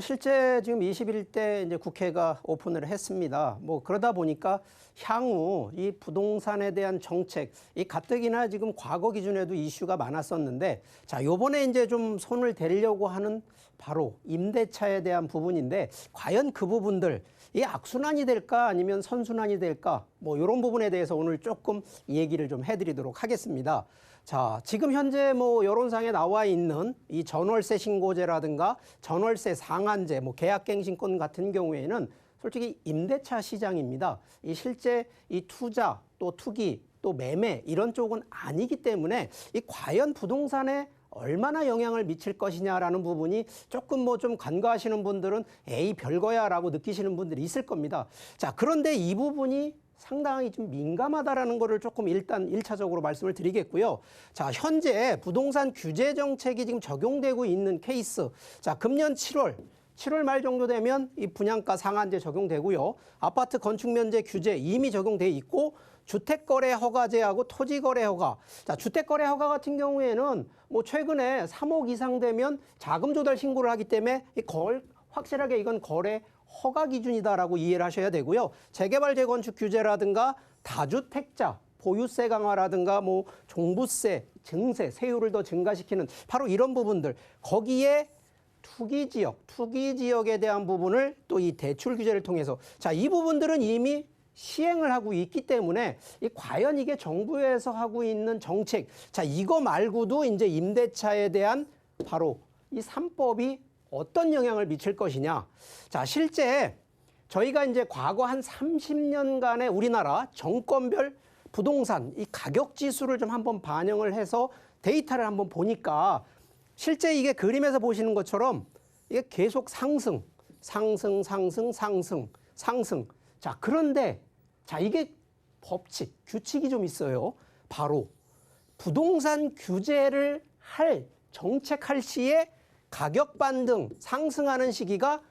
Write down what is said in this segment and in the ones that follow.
실제 지금 21대 이제 국회가 오픈을 했습니다. 뭐 그러다 보니까 향후 이 부동산에 대한 정책, 이 가뜩이나 지금 과거 기준에도 이슈가 많았었는데, 자, 요번에 이제 좀 손을 대려고 하는 바로 임대차에 대한 부분인데, 과연 그 부분들, 이 악순환이 될까 아니면 선순환이 될까, 뭐 이런 부분에 대해서 오늘 조금 얘기를 좀 해드리도록 하겠습니다. 자, 지금 현재 뭐 여론상에 나와 있는 이 전월세 신고제라든가 전월세 상한제, 뭐 계약갱신권 같은 경우에는 솔직히 임대차 시장입니다. 이 실제 이 투자 또 투기 또 매매 이런 쪽은 아니기 때문에 이 과연 부동산에 얼마나 영향을 미칠 것이냐라는 부분이 조금 뭐 좀 간과하시는 분들은 에이 별거야 라고 느끼시는 분들이 있을 겁니다. 자, 그런데 이 부분이 상당히 좀 민감하다라는 거를 조금 일단 1차적으로 말씀을 드리겠고요. 자, 현재 부동산 규제 정책이 지금 적용되고 있는 케이스. 자, 금년 7월 말 정도 되면 이 분양가 상한제 적용되고요. 아파트 건축 면제 규제 이미 적용돼 있고 주택거래 허가제하고 토지거래 허가. 자, 주택거래 허가 같은 경우에는 뭐 최근에 3억 이상 되면 자금 조달 신고를 하기 때문에 확실하게 이건 거래 허가 기준이다라고 이해를 하셔야 되고요. 재개발 재건축 규제라든가 다주택자 보유세 강화라든가 뭐 종부세, 증세, 세율을 더 증가시키는 바로 이런 부분들, 거기에 투기 지역에 대한 부분을 또 이 대출 규제를 통해서, 자, 이 부분들은 이미 시행을 하고 있기 때문에 과연 이게 정부에서 하고 있는 정책, 자, 이거 말고도 이제 임대차에 대한 바로 이 3법이 어떤 영향을 미칠 것이냐. 자, 실제 저희가 이제 과거 한 30년간의 우리나라 정권별 부동산 이 가격 지수를 좀 한번 반영을 해서 데이터를 한번 보니까 실제 이게 그림에서 보시는 것처럼 이게 계속 상승. 자, 그런데 자, 이게 법칙, 규칙이 좀 있어요. 바로 부동산 규제를 정책할 시에 가격 반등, 상승하는 시기가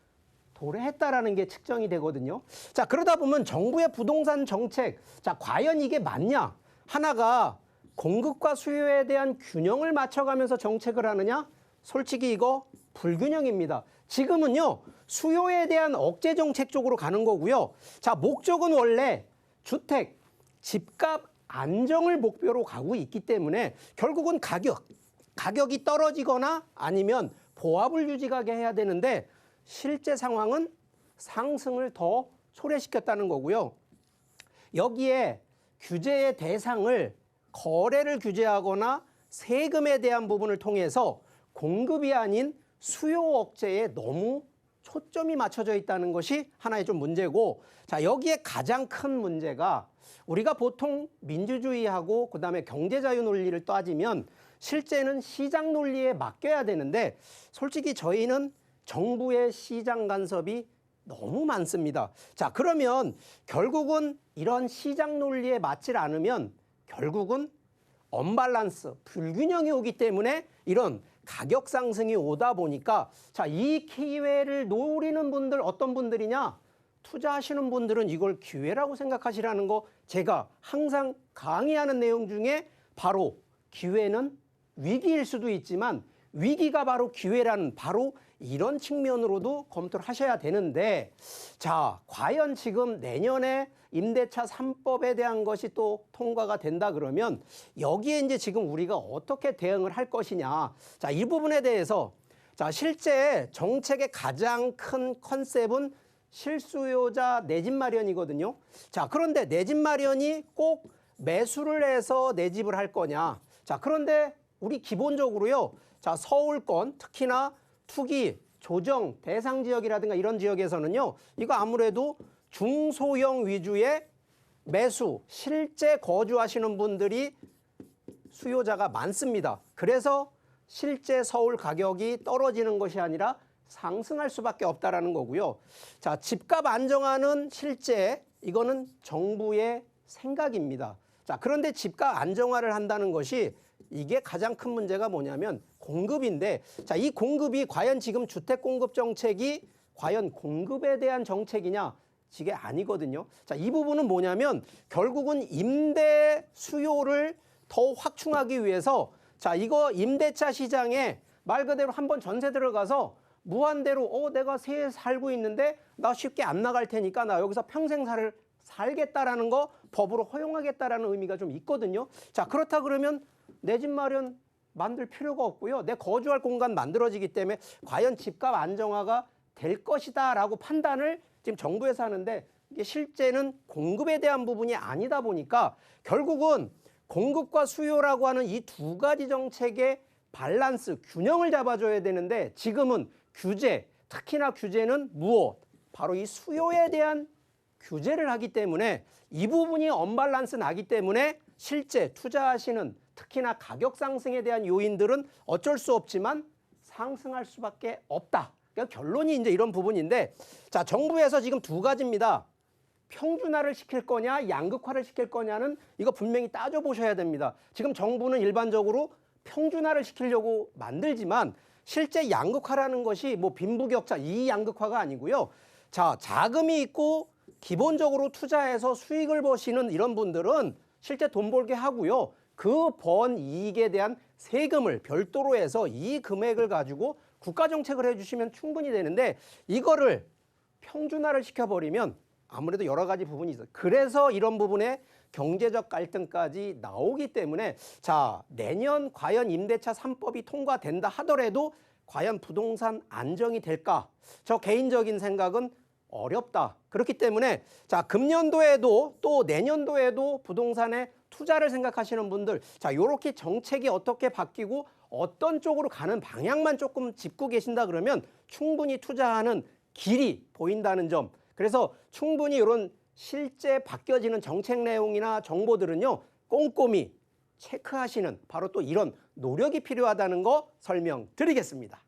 도래했다라는 게 측정이 되거든요. 자, 그러다 보면 정부의 부동산 정책, 자, 과연 이게 맞냐? 하나가 공급과 수요에 대한 균형을 맞춰가면서 정책을 하느냐? 솔직히 이거 불균형입니다. 지금은요, 수요에 대한 억제 정책 쪽으로 가는 거고요. 자, 목적은 원래 주택, 집값 안정을 목표로 가고 있기 때문에 결국은 가격이 떨어지거나 아니면 보합을 유지하게 해야 되는데 실제 상황은 상승을 더 초래시켰다는 거고요. 여기에 규제의 대상을 거래를 규제하거나 세금에 대한 부분을 통해서 공급이 아닌 수요 억제에 너무 초점이 맞춰져 있다는 것이 하나의 좀 문제고, 자, 여기에 가장 큰 문제가 우리가 보통 민주주의하고 그다음에 경제자유 논리를 따지면 실제는 시장 논리에 맡겨야 되는데 솔직히 저희는 정부의 시장 간섭이 너무 많습니다. 자, 그러면 결국은 이런 시장 논리에 맞질 않으면 결국은 언밸런스, 불균형이 오기 때문에 이런 가격 상승이 오다 보니까, 자, 이 기회를 노리는 분들 어떤 분들이냐? 투자하시는 분들은 이걸 기회라고 생각하시라는 거 제가 항상 강의하는 내용 중에 바로 기회는 위기일 수도 있지만 위기가 바로 기회라는 바로 이런 측면으로도 검토를 하셔야 되는데, 자, 과연 지금 내년에 임대차 3법에 대한 것이 또 통과가 된다 그러면 여기에 이제 지금 우리가 어떻게 대응을 할 것이냐. 자, 이 부분에 대해서 자, 실제 정책의 가장 큰 컨셉은 실수요자 내 집 마련이거든요. 자, 그런데 내 집 마련이 꼭 매수를 해서 내 집을 할 거냐. 자, 그런데 우리 기본적으로요. 자, 서울권 특히나 투기, 조정, 대상 지역이라든가 이런 지역에서는요. 이거 아무래도 중소형 위주의 매수, 실제 거주하시는 분들이 수요자가 많습니다. 그래서 실제 서울 가격이 떨어지는 것이 아니라 상승할 수밖에 없다라는 거고요. 자, 집값 안정화는 실제 이거는 정부의 생각입니다. 자, 그런데 집값 안정화를 한다는 것이 이게 가장 큰 문제가 뭐냐면 공급인데, 자, 이 공급이 과연 지금 주택 공급 정책이 과연 공급에 대한 정책이냐? 이게 아니거든요. 자, 이 부분은 뭐냐면 결국은 임대 수요를 더 확충하기 위해서, 자, 이거 임대차 시장에 말 그대로 한번 전세 들어가서 무한대로 내가 새에 살고 있는데 나 쉽게 안 나갈 테니까 나 여기서 평생 살겠다라는 거 법으로 허용하겠다라는 의미가 좀 있거든요. 자, 그렇다 그러면 내 집 마련 만들 필요가 없고요. 내 거주할 공간 만들어지기 때문에 과연 집값 안정화가 될 것이다라고 판단을 지금 정부에서 하는데 이게 실제는 공급에 대한 부분이 아니다 보니까 결국은 공급과 수요라고 하는 이 두 가지 정책의 밸런스, 균형을 잡아줘야 되는데 지금은 규제, 특히나 규제는 무엇? 바로 이 수요에 대한 규제를 하기 때문에 이 부분이 언밸런스 나기 때문에 실제 투자하시는 특히나 가격 상승에 대한 요인들은 어쩔 수 없지만 상승할 수밖에 없다. 그러니까 결론이 이제 이런 부분인데 자, 정부에서 지금 두 가지입니다. 평준화를 시킬 거냐, 양극화를 시킬 거냐는 이거 분명히 따져보셔야 됩니다. 지금 정부는 일반적으로 평준화를 시키려고 만들지만 실제 양극화라는 것이 뭐 빈부격차 이 양극화가 아니고요. 자, 자금이 있고 기본적으로 투자해서 수익을 버시는 이런 분들은 실제 돈 벌게 하고요. 그 번 이익에 대한 세금을 별도로 해서 이 금액을 가지고 국가 정책을 해주시면 충분히 되는데 이거를 평준화를 시켜버리면 아무래도 여러 가지 부분이 있어요. 그래서 이런 부분에 경제적 갈등까지 나오기 때문에 자, 내년 과연 임대차 3법이 통과된다 하더라도 과연 부동산 안정이 될까? 저 개인적인 생각은 어렵다. 그렇기 때문에 자, 금년도에도 또 내년도에도 부동산에 투자를 생각하시는 분들 자, 이렇게 정책이 어떻게 바뀌고 어떤 쪽으로 가는 방향만 조금 짚고 계신다 그러면 충분히 투자하는 길이 보인다는 점. 그래서 충분히 이런 실제 바뀌어지는 정책 내용이나 정보들은요 꼼꼼히 체크하시는 바로 또 이런 노력이 필요하다는 거 설명드리겠습니다.